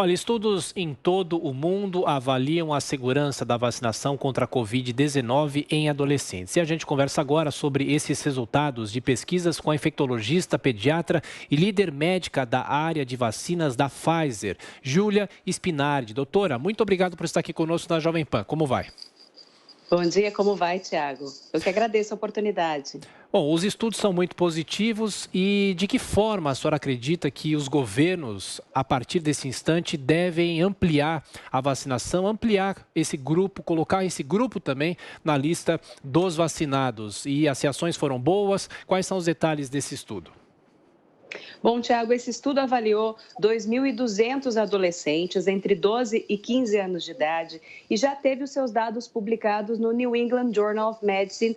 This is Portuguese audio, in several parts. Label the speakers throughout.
Speaker 1: Olha, estudos em todo o mundo avaliam a segurança da vacinação contra a Covid-19 em adolescentes. E a gente conversa agora sobre esses resultados de pesquisas com a infectologista pediatra e líder médica da área de vacinas da Pfizer, Júlia Spinardi. Doutora, muito obrigado por estar aqui conosco na Jovem Pan. Como vai?
Speaker 2: Bom dia, como vai, Tiago? Eu que agradeço a oportunidade.
Speaker 1: Bom, os estudos são muito positivos e de que forma a senhora acredita que os governos, a partir desse instante, devem ampliar a vacinação, ampliar esse grupo, colocar esse grupo também na lista dos vacinados? E as reações foram boas? Quais são os detalhes desse estudo?
Speaker 2: Bom, Tiago, esse estudo avaliou 2.200 adolescentes entre 12 e 15 anos de idade e já teve os seus dados publicados no New England Journal of Medicine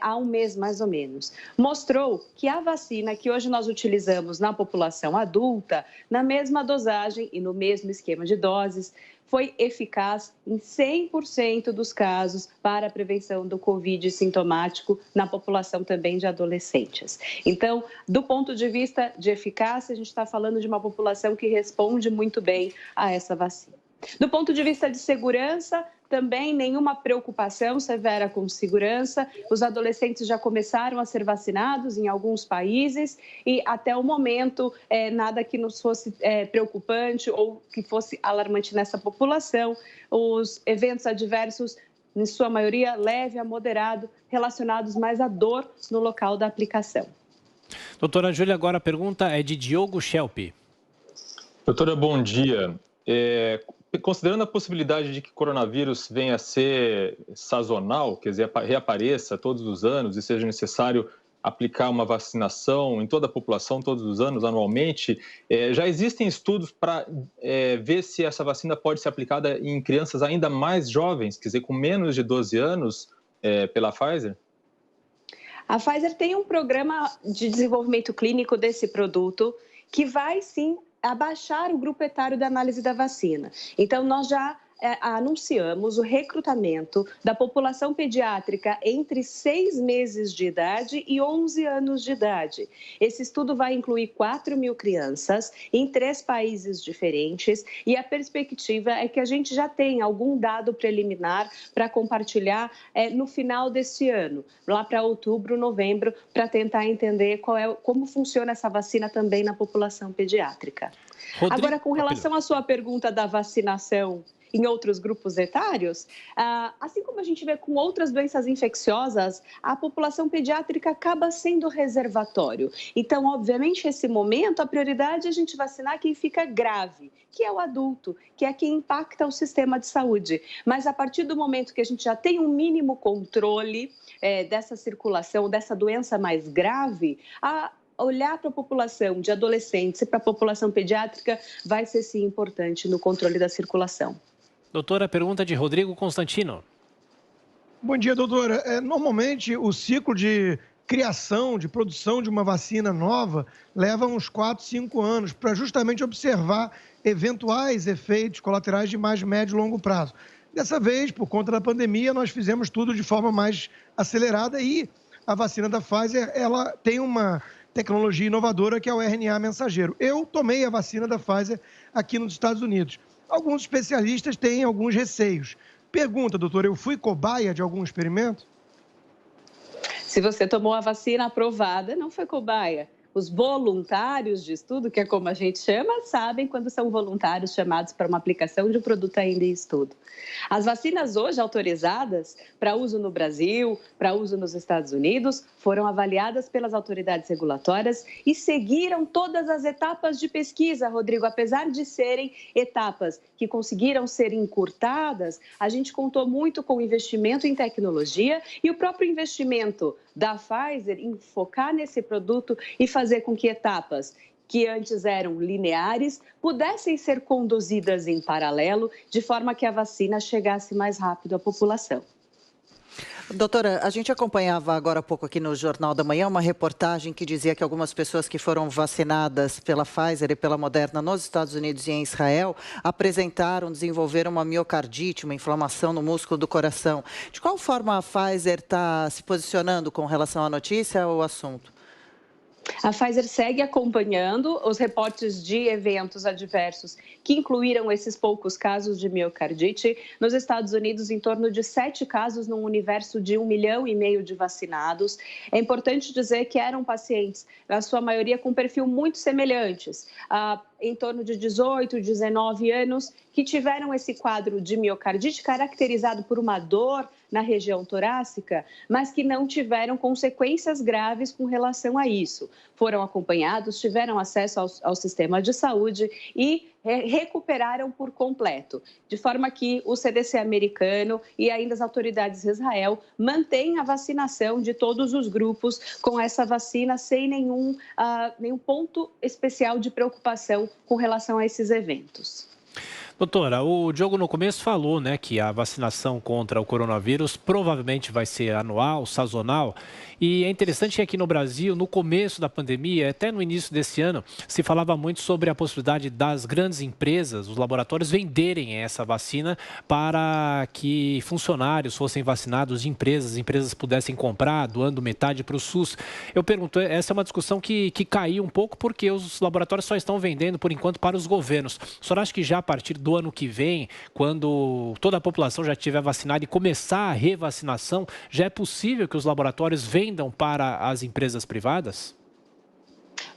Speaker 2: há um mês, mais ou menos. Mostrou que a vacina que hoje nós utilizamos na população adulta, na mesma dosagem e no mesmo esquema de doses, foi eficaz em 100% dos casos para a prevenção do Covid sintomático na população também de adolescentes. Então, do ponto de vista de eficácia, a gente está falando de uma população que responde muito bem a essa vacina. Do ponto de vista de segurança, também nenhuma preocupação severa com segurança. Os adolescentes já começaram a ser vacinados em alguns países e até o momento nada que nos fosse preocupante ou que fosse alarmante nessa população. Os eventos adversos, em sua maioria, leve a moderado, relacionados mais à dor no local da aplicação.
Speaker 1: Doutora Júlia, agora a pergunta é de Diogo Schelp.
Speaker 3: Doutora, bom dia. Considerando a possibilidade de que o coronavírus venha a ser sazonal, quer dizer, reapareça todos os anos e seja necessário aplicar uma vacinação em toda a população todos os anos, anualmente, já existem estudos para ver se essa vacina pode ser aplicada em crianças ainda mais jovens, quer dizer, com menos de 12 anos, pela Pfizer?
Speaker 2: A Pfizer tem um programa de desenvolvimento clínico desse produto que vai, sim, abaixar o grupo etário da análise da vacina. Então, nós já anunciamos o recrutamento da população pediátrica entre 6 meses de idade e 11 anos de idade. Esse estudo vai incluir 4.000 crianças em 3 países diferentes e a perspectiva é que a gente já tenha algum dado preliminar para compartilhar no final deste ano, lá para outubro, novembro, para tentar entender como funciona essa vacina também na população pediátrica. Agora, com relação à sua pergunta da vacinação em outros grupos etários, assim como a gente vê com outras doenças infecciosas, a população pediátrica acaba sendo reservatório. Então, obviamente, nesse momento, a prioridade é a gente vacinar quem fica grave, que é o adulto, que é quem impacta o sistema de saúde. Mas a partir do momento que a gente já tem um mínimo controle dessa circulação, dessa doença mais grave, olhar para a população de adolescentes e para a população pediátrica vai ser, sim, importante no controle da circulação.
Speaker 1: Doutora, pergunta de Rodrigo Constantino.
Speaker 4: Bom dia, doutora. Normalmente, o ciclo de criação, de produção de uma vacina nova leva uns 4, 5 anos para justamente observar eventuais efeitos colaterais de mais médio e longo prazo. Dessa vez, por conta da pandemia, nós fizemos tudo de forma mais acelerada e a vacina da Pfizer, ela tem uma tecnologia inovadora que é o RNA mensageiro. Eu tomei a vacina da Pfizer aqui nos Estados Unidos. Alguns especialistas têm alguns receios. Pergunta, doutor, eu fui cobaia de algum experimento?
Speaker 2: Se você tomou a vacina aprovada, não foi cobaia. Os voluntários de estudo, que é como a gente chama, sabem quando são voluntários chamados para uma aplicação de um produto ainda em estudo. As vacinas hoje autorizadas para uso no Brasil, para uso nos Estados Unidos, foram avaliadas pelas autoridades regulatórias e seguiram todas as etapas de pesquisa, Rodrigo. Apesar de serem etapas que conseguiram ser encurtadas, a gente contou muito com o investimento em tecnologia e o próprio investimento da Pfizer em focar nesse produto e fazer com que etapas que antes eram lineares pudessem ser conduzidas em paralelo, de forma que a vacina chegasse mais rápido à população.
Speaker 5: Doutora, a gente acompanhava agora há pouco aqui no Jornal da Manhã uma reportagem que dizia que algumas pessoas que foram vacinadas pela Pfizer e pela Moderna nos Estados Unidos e em Israel desenvolveram uma miocardite, uma inflamação no músculo do coração. De qual forma a Pfizer está se posicionando com relação à notícia ou ao assunto?
Speaker 2: A Pfizer segue acompanhando os reportes de eventos adversos que incluíram esses poucos casos de miocardite. Nos Estados Unidos, em torno de 7 casos num universo de 1,5 milhão de vacinados. É importante dizer que eram pacientes, na sua maioria, com perfil muito semelhantes, em torno de 18, 19 anos, que tiveram esse quadro de miocardite caracterizado por uma dor na região torácica, mas que não tiveram consequências graves com relação a isso. Foram acompanhados, tiveram acesso ao sistema de saúde e recuperaram por completo, de forma que o CDC americano e ainda as autoridades de Israel mantêm a vacinação de todos os grupos com essa vacina sem nenhum ponto especial de preocupação com relação a esses eventos.
Speaker 1: Doutora, o Diogo no começo falou, né, que a vacinação contra o coronavírus provavelmente vai ser anual, sazonal. E é interessante que aqui no Brasil, no começo da pandemia, até no início desse ano, se falava muito sobre a possibilidade das grandes empresas, os laboratórios, venderem essa vacina para que funcionários fossem vacinados de empresas, as empresas pudessem comprar, doando metade para o SUS. Eu pergunto, essa é uma discussão que caiu um pouco porque os laboratórios só estão vendendo, por enquanto, para os governos. O senhor acha que já a partir do ano que vem, quando toda a população já estiver vacinada e começar a revacinação, já é possível que os laboratórios vendam para as empresas privadas?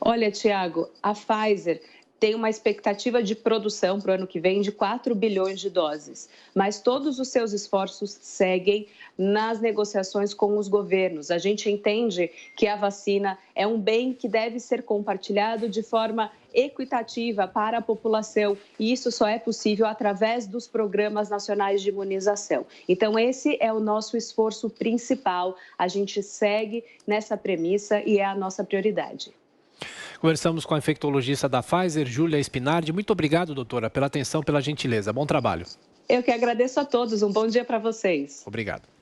Speaker 2: Olha, Tiago, a Pfizer tem uma expectativa de produção para o ano que vem de 4 bilhões de doses, mas todos os seus esforços seguem nas negociações com os governos. A gente entende que a vacina é um bem que deve ser compartilhado de forma equitativa para a população e isso só é possível através dos programas nacionais de imunização. Então, esse é o nosso esforço principal. A gente segue nessa premissa e é a nossa prioridade.
Speaker 1: Conversamos com a infectologista da Pfizer, Júlia Spinardi. Muito obrigado, doutora, pela atenção, pela gentileza. Bom trabalho.
Speaker 2: Eu que agradeço a todos. Um bom dia para vocês.
Speaker 1: Obrigado.